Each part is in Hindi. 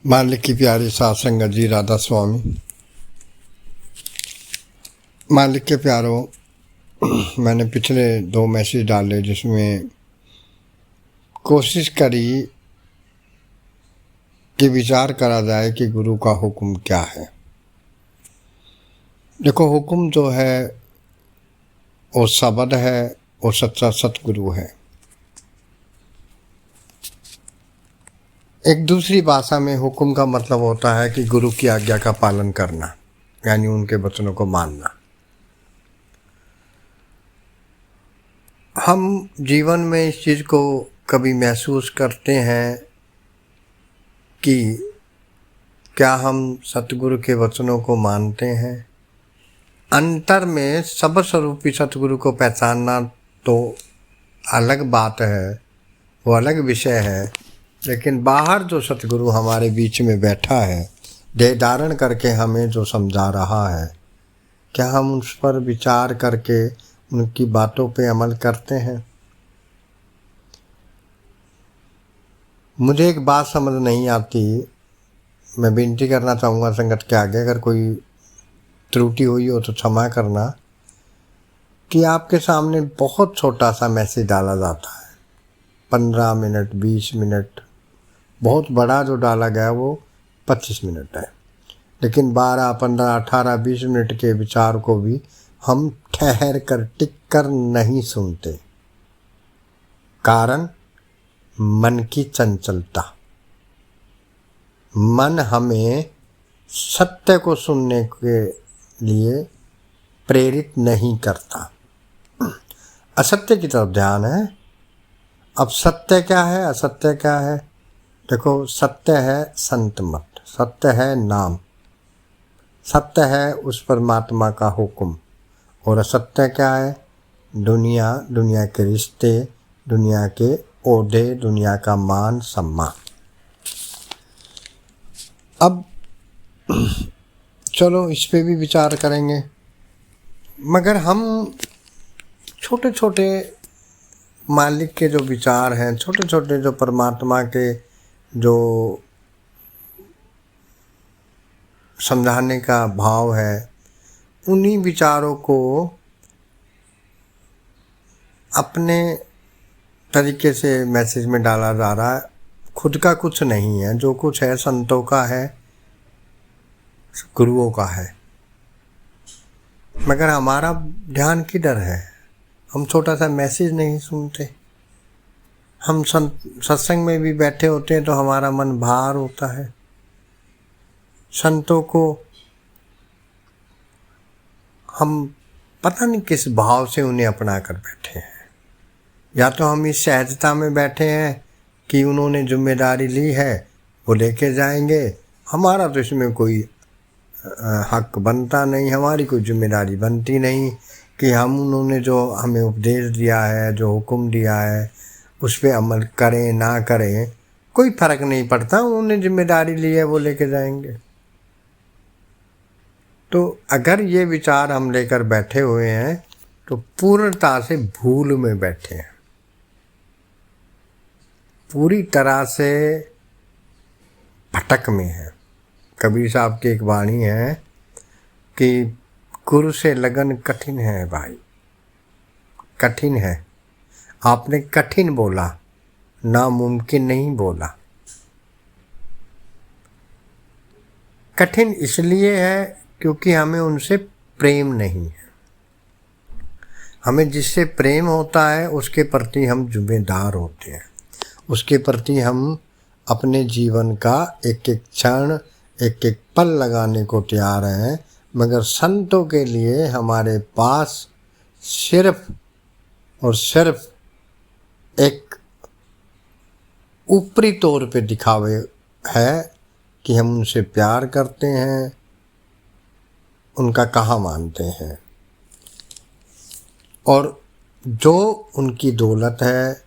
मालिक की प्यारी सात संगत जी, राधा स्वामी। मालिक के प्यारों, मैंने पिछले 2 मैसेज डाले जिसमें कोशिश करी कि विचार करा जाए कि गुरु का हुक्म क्या है। देखो, हुक्म जो है वो शब्द है, वो सच्चा सतगुरु है। एक दूसरी भाषा में हुक्म का मतलब होता है कि गुरु की आज्ञा का पालन करना, यानी उनके वचनों को मानना। हम जीवन में इस चीज़ को कभी महसूस करते हैं कि क्या हम सतगुरु के वचनों को मानते हैं। अंतर में सब स्वरूपी सतगुरु को पहचानना तो अलग बात है, वो अलग विषय है। लेकिन बाहर जो सतगुरु हमारे बीच में बैठा है, देह धारण करके हमें जो समझा रहा है, क्या हम उस पर विचार करके उनकी बातों पे अमल करते हैं। मुझे एक बात समझ नहीं आती, मैं विनती करना चाहूँगा संगत के आगे, अगर कोई त्रुटि हुई हो तो क्षमा करना, कि आपके सामने बहुत छोटा सा मैसेज डाला जाता है, 15 मिनट 20 मिनट, बहुत बड़ा जो डाला गया वो 25 मिनट है, लेकिन 12 15 18 20 मिनट के विचार को भी हम ठहर कर टिक कर नहीं सुनते। कारण मन की चंचलता। मन हमें सत्य को सुनने के लिए प्रेरित नहीं करता, असत्य की तरफ ध्यान है। अब सत्य क्या है, असत्य क्या है? देखो, सत्य है संत मत, सत्य है नाम, सत्य है उस परमात्मा का हुक्म। और असत्य क्या है? दुनिया, दुनिया के रिश्ते, दुनिया के ओहदे, दुनिया का मान सम्मान। अब चलो इस पे भी विचार करेंगे, मगर हम छोटे छोटे मालिक के जो विचार हैं, छोटे छोटे जो परमात्मा के जो समझाने का भाव है, उन्हीं विचारों को अपने तरीके से मैसेज में डाला जा रहा है। खुद का कुछ नहीं है, जो कुछ है संतों का है, गुरुओं का है। मगर हमारा ध्यान किधर है? हम छोटा सा मैसेज नहीं सुनते। हम सत्संग में भी बैठे होते हैं तो हमारा मन भार होता है। संतों को हम पता नहीं किस भाव से उन्हें अपना कर बैठे हैं। या तो हम इस सहजता में बैठे हैं कि उन्होंने जिम्मेदारी ली है, वो लेके जाएंगे, हमारा तो इसमें कोई हक बनता नहीं, हमारी कोई जिम्मेदारी बनती नहीं कि हम उन्होंने जो हमें उपदेश दिया है, जो हुक्म दिया है, उस पर अमल करें ना करें, कोई फ़र्क नहीं पड़ता। उन्होंने जिम्मेदारी ली है, वो लेके जाएंगे। तो अगर ये विचार हम लेकर बैठे हुए हैं तो पूर्णता से भूल में बैठे हैं, पूरी तरह से भटक में है। कबीर साहब की एक वाणी है कि गुरु से लगन कठिन है भाई, कठिन है। आपने कठिन बोला, नामुमकिन नहीं बोला। कठिन इसलिए है क्योंकि हमें उनसे प्रेम नहीं है। हमें जिससे प्रेम होता है उसके प्रति हम जिम्मेदार होते हैं, उसके प्रति हम अपने जीवन का एक एक क्षण, एक एक पल लगाने को तैयार हैं। मगर संतों के लिए हमारे पास सिर्फ और सिर्फ एक ऊपरी तौर पे दिखावे है कि हम उनसे प्यार करते हैं, उनका कहाँ मानते हैं। और जो उनकी दौलत है,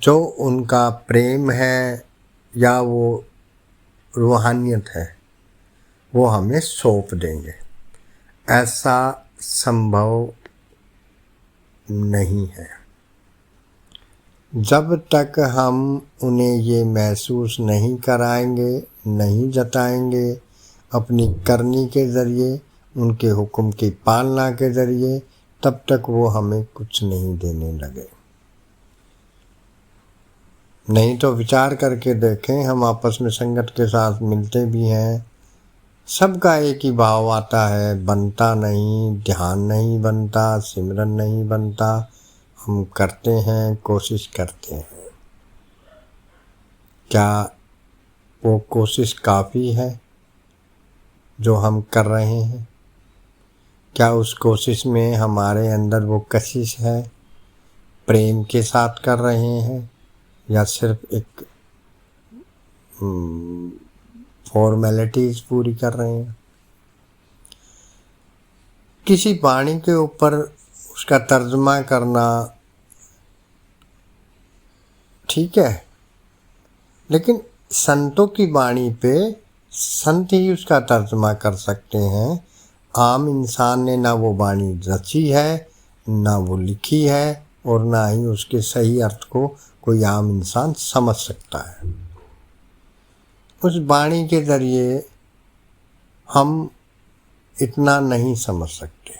जो उनका प्रेम है या वो रूहानियत है, वो हमें सौंप देंगे। ऐसा संभव नहीं है। जब तक हम उन्हें ये महसूस नहीं कराएंगे, नहीं जताएंगे अपनी करनी के ज़रिए, उनके हुक्म की पालना के ज़रिए, तब तक वो हमें कुछ नहीं देने लगे। नहीं तो विचार करके देखें, हम आपस में संगत के साथ मिलते भी हैं, सबका एक ही भाव आता है, बनता नहीं, ध्यान नहीं बनता, सिमरन नहीं बनता, हम करते हैं, कोशिश करते हैं। क्या वो कोशिश काफ़ी है जो हम कर रहे हैं? क्या उस कोशिश में हमारे अंदर वो कशिश है, प्रेम के साथ कर रहे हैं, या सिर्फ एक फॉर्मेलिटीज़ पूरी कर रहे हैं? किसी वाणी के ऊपर उसका तर्जुमा करना ठीक है, लेकिन संतों की वाणी पे संत ही उसका तर्जुमा कर सकते हैं। आम इंसान ने ना वो वाणी रची है, ना वो लिखी है, और ना ही उसके सही अर्थ को कोई आम इंसान समझ सकता है। उस वाणी के ज़रिए हम इतना नहीं समझ सकते।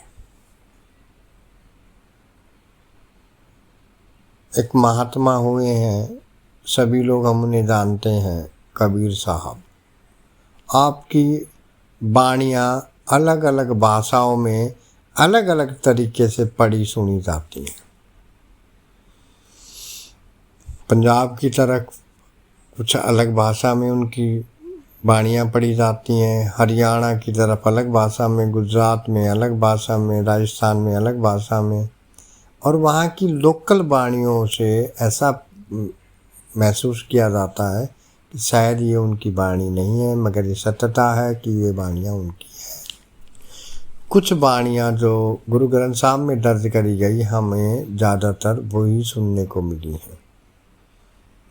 एक महात्मा हुए हैं, सभी लोग हम उन्हें जानते हैं, कबीर साहब। आपकी वाणियाँ अलग अलग भाषाओं में अलग अलग तरीके से पढ़ी सुनी जाती हैं। पंजाब की तरफ कुछ अलग भाषा में उनकी वाणियाँ पढ़ी जाती हैं, हरियाणा की तरफ अलग भाषा में, गुजरात में अलग भाषा में, राजस्थान में अलग भाषा में। और वहाँ की लोकल वाणियों से ऐसा महसूस किया जाता है कि शायद ये उनकी वाणी नहीं है, मगर ये सत्यता है कि ये वाणियाँ उनकी है। कुछ वाणियाँ जो गुरु ग्रंथ साहब में दर्ज करी गई, हमें ज़्यादातर वही सुनने को मिली हैं,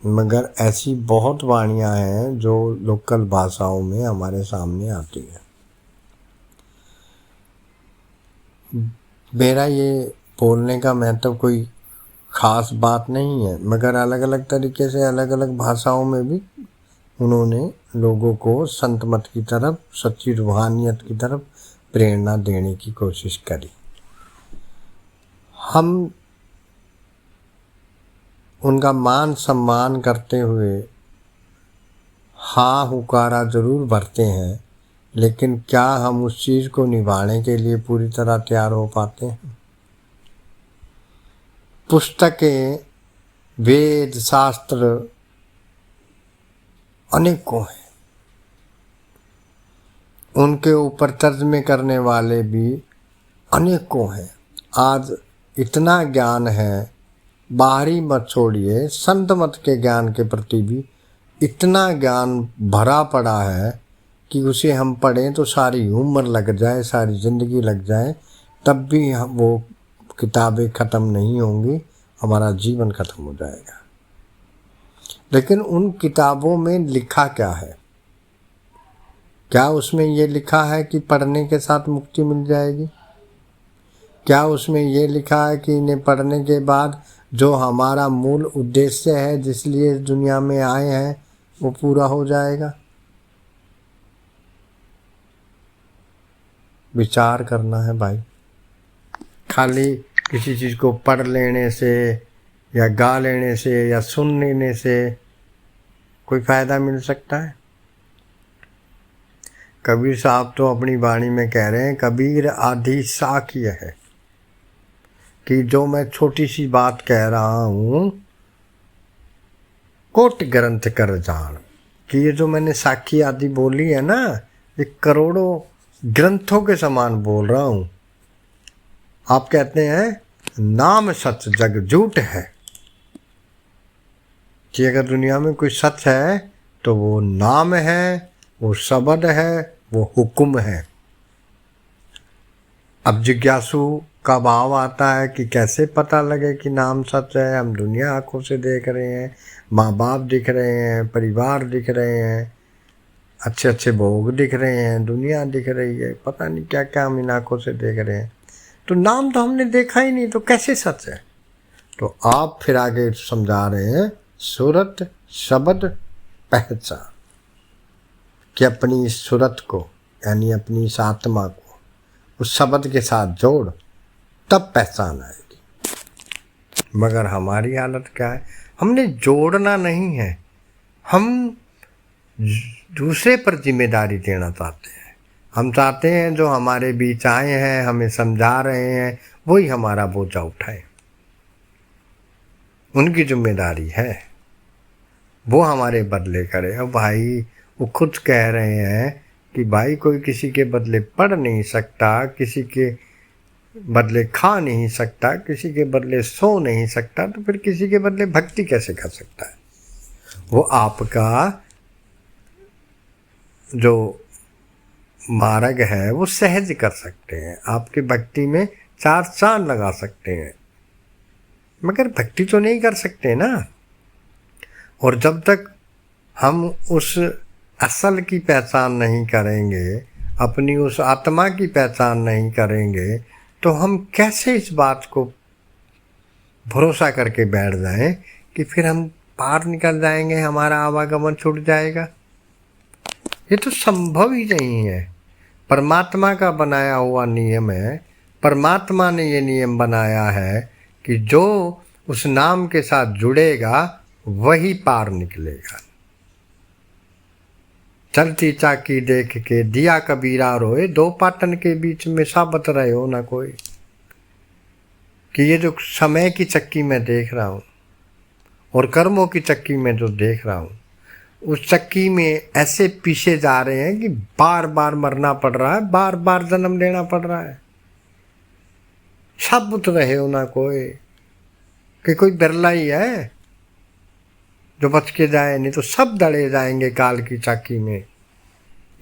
मगर ऐसी बहुत वाणियाँ हैं जो लोकल भाषाओं में हमारे सामने आती हैं। मेरा ये बोलने का महत्व कोई ख़ास बात नहीं है, मगर अलग अलग तरीके से अलग अलग भाषाओं में भी उन्होंने लोगों को संत मत की तरफ, सच्ची रूहानियत की तरफ प्रेरणा देने की कोशिश करी। हम उनका मान सम्मान करते हुए हाँ हुकारा ज़रूर भरते हैं, लेकिन क्या हम उस चीज़ को निभाने के लिए पूरी तरह तैयार हो पाते हैं? पुस्तकें, वेद, शास्त्र अनेकों हैं, उनके ऊपर तर्जमे करने वाले भी अनेकों हैं। आज इतना ज्ञान है, बाहरी मत छोड़िए, संत मत के ज्ञान के प्रति भी इतना ज्ञान भरा पड़ा है कि उसे हम पढ़ें तो सारी उम्र लग जाए, सारी ज़िंदगी लग जाए, तब भी वो किताबें ख़त्म नहीं होंगी, हमारा जीवन ख़त्म हो जाएगा। लेकिन उन किताबों में लिखा क्या है? क्या उसमें ये लिखा है कि पढ़ने के साथ मुक्ति मिल जाएगी? क्या उसमें ये लिखा है कि इन्हें पढ़ने के बाद जो हमारा मूल उद्देश्य है, जिस लिए दुनिया में आए हैं, वो पूरा हो जाएगा? विचार करना है भाई। खाली किसी चीज़ को पढ़ लेने से या गा लेने से या सुन लेने से कोई फ़ायदा मिल सकता है? कबीर साहब तो अपनी वाणी में कह रहे हैं, कबीर आधी साखिय है, कि जो मैं छोटी सी बात कह रहा हूँ, कोट ग्रंथ कर जान, कि ये जो मैंने साखी आदि बोली है ना, ये करोड़ों ग्रंथों के समान बोल रहा हूँ। आप कहते हैं नाम सच जग झूठ है, कि अगर दुनिया में कोई सच है तो वो नाम है, वो शब्द है, वो हुक्म है। अब जिज्ञासु का भाव आता है कि कैसे पता लगे कि नाम सच है? हम दुनिया आँखों से देख रहे हैं, माँ बाप दिख रहे हैं, परिवार दिख रहे हैं, अच्छे अच्छे भोग दिख रहे हैं, दुनिया दिख रही है, पता नहीं क्या क्या हम इन आँखों से देख रहे हैं। तो नाम तो हमने देखा ही नहीं, तो कैसे सच है? तो आप फिर आगे समझा रहे हैं सूरत शब्द पहचान, कि अपनी इस सूरत को यानी अपनी इस आत्मा को उस शब्द के साथ जोड़, तब पहचान आएगी। मगर हमारी हालत क्या है, हमने जोड़ना नहीं है, हम दूसरे पर जिम्मेदारी देना चाहते हैं। हम चाहते हैं जो हमारे बीच आए हैं, हमें समझा रहे हैं, वही हमारा बोझा उठाए। उनकी जिम्मेदारी है, वो हमारे बदले करे। अब भाई वो खुद कह रहे हैं कि भाई कोई किसी के बदले पढ़ नहीं सकता, किसी के बदले खा नहीं सकता, किसी के बदले सो नहीं सकता, तो फिर किसी के बदले भक्ति कैसे कर सकता है? वो आपका जो मार्ग है वो सहज कर सकते हैं, आपकी भक्ति में 4 चांद लगा सकते हैं, मगर भक्ति तो नहीं कर सकते ना। और जब तक हम उस असल की पहचान नहीं करेंगे, अपनी उस आत्मा की पहचान नहीं करेंगे, तो हम कैसे इस बात को भरोसा करके बैठ जाएं कि फिर हम पार निकल जाएंगे, हमारा आवागमन छूट जाएगा? ये तो संभव ही नहीं है। परमात्मा का बनाया हुआ नियम है, परमात्मा ने ये नियम बनाया है कि जो उस नाम के साथ जुड़ेगा वही पार निकलेगा। चलती चाकी देख के दिया कबीरा रोए, 2 पाटन के बीच में साबत रहे हो ना कोई। कि ये जो समय की चक्की में देख रहा हूँ और कर्मों की चक्की में जो देख रहा हूँ, उस चक्की में ऐसे पीछे जा रहे हैं कि बार बार मरना पड़ रहा है, बार बार जन्म लेना पड़ रहा है। साबुत रहे हो ना कोई, कि कोई बिरला ही है जो बच के जाए, नहीं तो सब दड़े जाएंगे काल की चाकी में।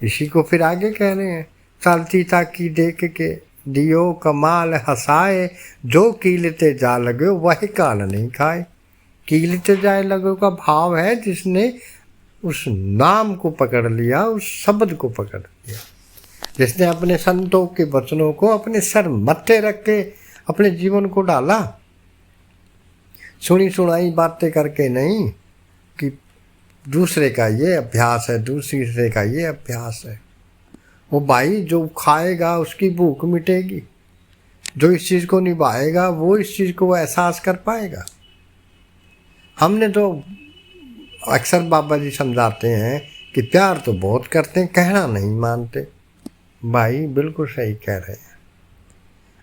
इसी को फिर आगे कह रहे हैं, चलती चाकी देख के दियो कमाल हंसाए, जो कीलते जा लगे वही काल नहीं खाए। कीलते जाए लगे का भाव है जिसने उस नाम को पकड़ लिया, उस शब्द को पकड़ लिया, जिसने अपने संतों के वचनों को अपने सर मत्थे रख के अपने जीवन को डाला। सुनी सुनाई बातें करके नहीं कि दूसरे का ये अभ्यास है, दूसरे का ये अभ्यास है। वो भाई जो खाएगा उसकी भूख मिटेगी, जो इस चीज़ को निभाएगा वो इस चीज़ को एहसास कर पाएगा। हमने तो अक्सर बाबा जी समझाते हैं कि प्यार तो बहुत करते हैं, कहना नहीं मानते। भाई बिल्कुल सही कह रहे हैं।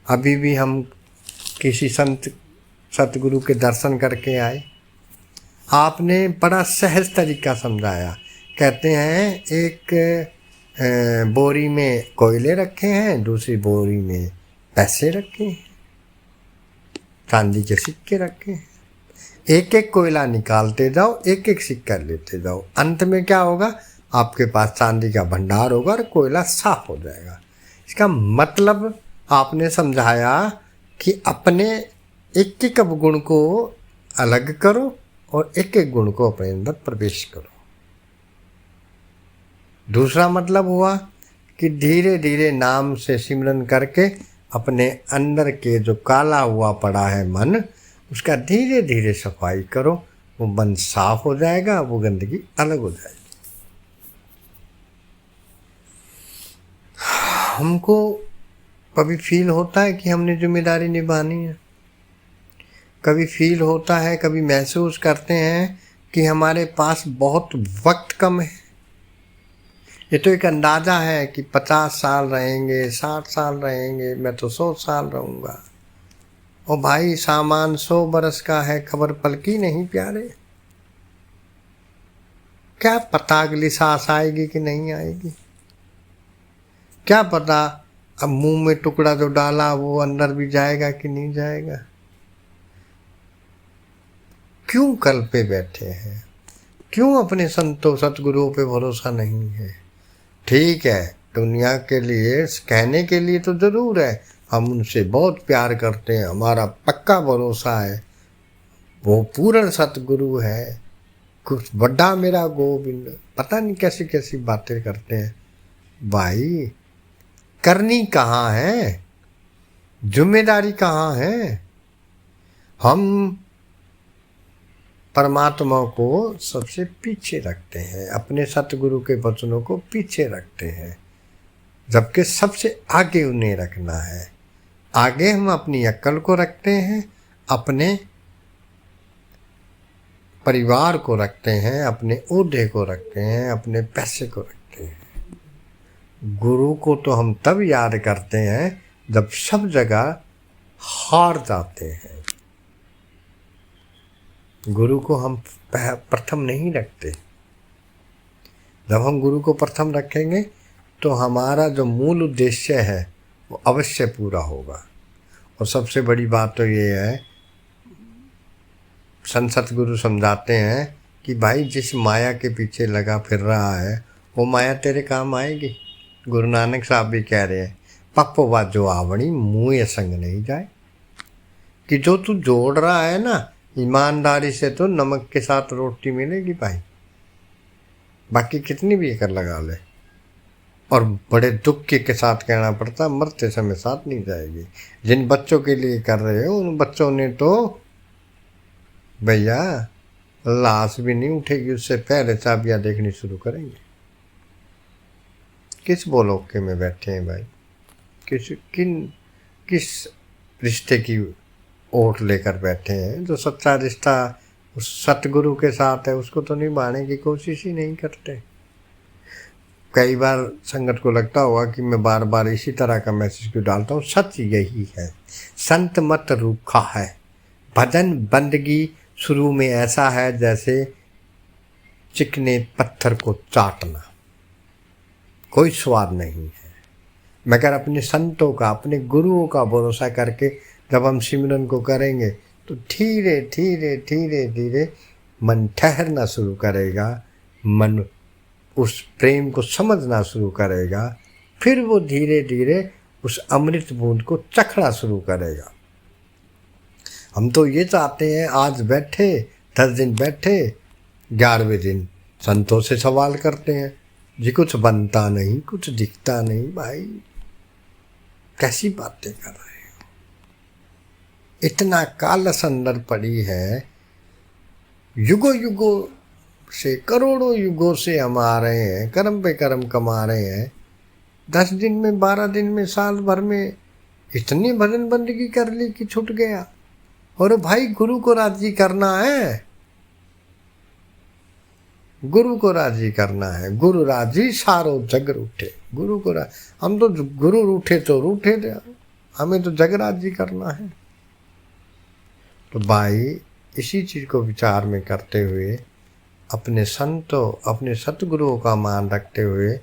अभी भी हम किसी संत सतगुरु के दर्शन करके आए, आपने बड़ा सहज तरीका समझाया। कहते हैं एक बोरी में कोयले रखे हैं, दूसरी बोरी में पैसे रखे हैं, चांदी के सिक्के रखे हैं। एक एक कोयला निकालते जाओ, एक एक सिक्का लेते जाओ, अंत में क्या होगा? आपके पास चांदी का भंडार होगा और कोयला साफ हो जाएगा। इसका मतलब आपने समझाया कि अपने एक एक अवगुण को अलग करो और एक एक गुण को अपने अंदर प्रवेश करो। दूसरा मतलब हुआ कि धीरे धीरे नाम से सिमरन करके अपने अंदर के जो काला हुआ पड़ा है मन, उसका धीरे धीरे सफाई करो, वो मन साफ हो जाएगा, वो गंदगी अलग हो जाएगी। हमको कभी फील होता है कि हमने जिम्मेदारी निभानी है, कभी फील होता है, कभी महसूस करते हैं कि हमारे पास बहुत वक्त कम है। ये तो एक अंदाज़ा है कि 50 साल रहेंगे, 60 साल रहेंगे, मैं तो 100 साल रहूँगा। और भाई सामान 100 बरस का है, खबर पलकी नहीं प्यारे। क्या पता अगली सांस आएगी कि नहीं आएगी? क्या पता अब मुंह में टुकड़ा जो डाला वो अंदर भी जाएगा कि नहीं जाएगा? क्यों कल पे बैठे हैं? क्यों अपने संतों सतगुरुओं पे भरोसा नहीं है? ठीक है, दुनिया के लिए कहने के लिए तो ज़रूर है, हम उनसे बहुत प्यार करते हैं, हमारा पक्का भरोसा है, वो पूर्ण सतगुरु है, कुछ बड़ा मेरा गोविंद, पता नहीं कैसी कैसी बातें करते हैं। भाई करनी कहाँ है? जिम्मेदारी कहाँ है? हम परमात्मा को सबसे पीछे रखते हैं, अपने सतगुरु के वचनों को पीछे रखते हैं, जबकि सबसे आगे उन्हें रखना है। आगे हम अपनी अक्ल को रखते हैं, अपने परिवार को रखते हैं, अपने ओहदे को रखते हैं, अपने पैसे को रखते हैं। गुरु को तो हम तब याद करते हैं जब सब जगह हार जाते हैं। गुरु को हम प्रथम नहीं रखते। जब हम गुरु को प्रथम रखेंगे तो हमारा जो मूल उद्देश्य है वो अवश्य पूरा होगा। और सबसे बड़ी बात तो ये है, संत सतगुरु समझाते हैं कि भाई जिस माया के पीछे लगा फिर रहा है वो माया तेरे काम आएगी। गुरु नानक साहब भी कह रहे हैं, पप्पवा जो आवणी मुँह संग नहीं जाए, कि जो तू जोड़ रहा है ना ईमानदारी से तो नमक के साथ रोटी मिलेगी भाई, बाकी कितनी भी कर लगा ले। और बड़े दुख के साथ कहना पड़ता, मरते समय साथ नहीं जाएगी। जिन बच्चों के लिए कर रहे हो उन बच्चों ने तो भैया लाश भी नहीं उठेगी, उससे पहले चाबियां देखनी शुरू करेंगे। किस बोलोके में बैठे हैं भाई, किस रिश्ते की ओट लेकर बैठे हैं। जो सच्चा रिश्ता उस सतगुरु के साथ है उसको तो निभाने की कोशिश ही नहीं करते। कई बार संगत को लगता होगा कि मैं बार बार इसी तरह का मैसेज क्यों डालता हूँ। सच यही है, संत मत रूखा है। भजन बंदगी शुरू में ऐसा है जैसे चिकने पत्थर को चाटना, कोई स्वाद नहीं है। मगर अपने संतों का, अपने गुरुओं का भरोसा करके जब हम सिमरन को करेंगे तो धीरे धीरे धीरे धीरे मन ठहरना शुरू करेगा, मन उस प्रेम को समझना शुरू करेगा, फिर वो धीरे धीरे उस अमृत बूंद को चखना शुरू करेगा। हम तो ये चाहते हैं, आज बैठे 10 दिन बैठे, 11वें दिन संतों से सवाल करते हैं, जी कुछ बनता नहीं, कुछ दिखता नहीं। भाई कैसी बातें कर रहे हो, इतना कालस अंदर पड़ी है, युगों युगों से, करोड़ों युगों से हम आ रहे हैं, कर्म पे कर्म कमा रहे हैं। 10 दिन में, 12 दिन में, साल भर में इतनी भजन बंदगी कर ली कि छूट गया। और भाई गुरु को राजी करना है, गुरु को राजी करना है। गुरु राजी सारो जग रूठे। गुरु को हम तो गुरु रूठे तो रूठे, हमें तो जग राजी करना है। तो भाई इसी चीज़ को विचार में करते हुए, अपने संतों, अपने सतगुरुओं का मान रखते हुए,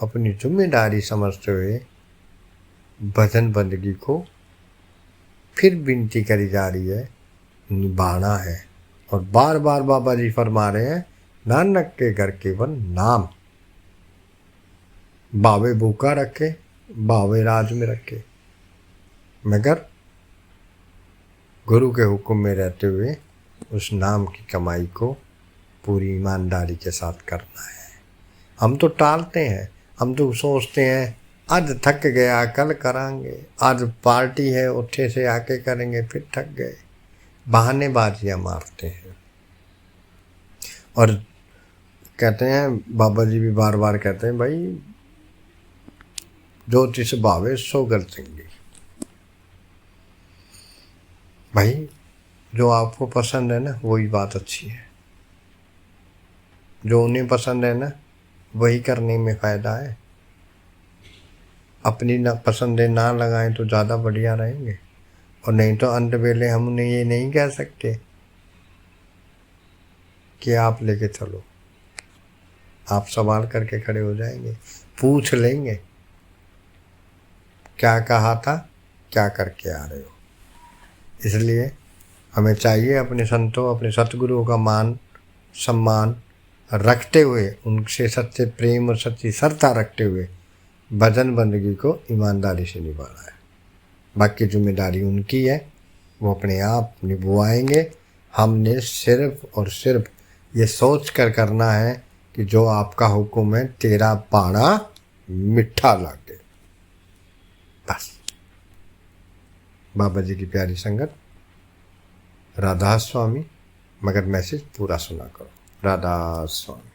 अपनी जिम्मेदारी समझते हुए भजन बंदगी को फिर विनती करी जा रही है, निभाना है। और बार बार बाबा जी फरमा रहे हैं, नानक के घर केवल नाम, बावे भूखा रखे, बावे राज में रखे, मगर गुरु के हुक्म में रहते हुए उस नाम की कमाई को पूरी ईमानदारी के साथ करना है। हम तो टालते हैं, हम तो सोचते हैं आज थक गया कल करांगे, आज पार्टी है उठे से आके करेंगे, फिर थक गए, बहानेबाजियाँ मारते हैं। और कहते हैं, बाबा जी भी बार बार कहते हैं, भाई जो तिस भावे सो गल चंगी। भाई जो आपको पसंद है ना वही बात अच्छी है, जो उन्हें पसंद है ना वही करने में फ़ायदा है। अपनी ना पसंदें ना लगाएं तो ज़्यादा बढ़िया रहेंगे। और नहीं तो अंत वेले हम उन्हें ये नहीं कह सकते कि आप लेके चलो, आप सवाल करके खड़े हो जाएंगे, पूछ लेंगे क्या कहा था, क्या करके आ रहे हो। इसलिए हमें चाहिए अपने संतों, अपने सतगुरुओं का मान सम्मान रखते हुए, उनसे सच्चे प्रेम और सच्ची श्रद्धा रखते हुए भजन बंदगी को ईमानदारी से निभाना है। बाकी जिम्मेदारी उनकी है, वो अपने आप निभाएंगे। हमने सिर्फ और सिर्फ ये सोच कर करना है कि जो आपका हुक्म है तेरा बाणा मीठा लगे, बस। बाबा जी की प्यारी संगत, राधा स्वामी, मगर मैसेज पूरा सुना करो। राधा स्वामी।